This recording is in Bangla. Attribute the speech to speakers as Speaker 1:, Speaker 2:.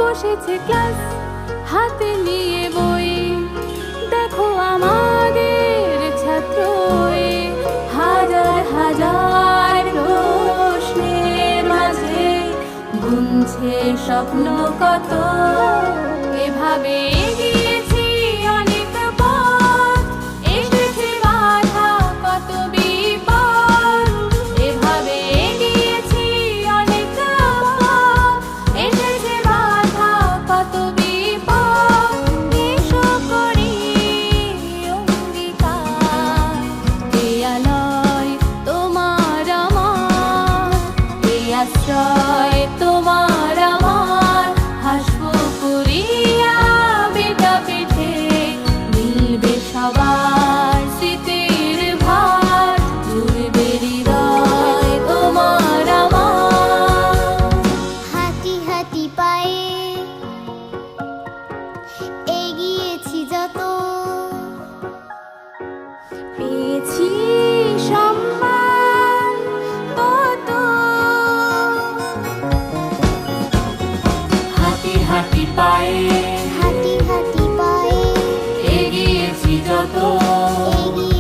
Speaker 1: বসেছে ক্লাস হাতে নিয়ে বই, দেখো আমাদের ছাত্র হাজার হাজার প্রশ্নের মাঝে গুনছে স্বপ্ন কত। এভাবে এগিয়েছি অনেক পথ, এসেছে বাধা কত বিপদ। এভাবে এগিয়েছি অনেক পথ, এসেছে বাধা কত বিপদ। এসো করি অঙ্গীকার, এ আলয় তোমার আমার, এ আশ্রয় তোমার আমার। হাসবো করিয়া বিদ্যাপীঠে, মিলবে সবার স্মৃতির ভার, জুড়বে হৃদয় তোমার আমার।
Speaker 2: হাঁটি হাঁটি পায়ে এগিয়েছি যত,
Speaker 1: পেয়েছি সম্মান তত।
Speaker 3: হাঁটি হাঁটি পায়ে
Speaker 2: হাঁটি হাঁটি পায়ে
Speaker 3: এগিয়েছি যত,
Speaker 2: এগিয়ে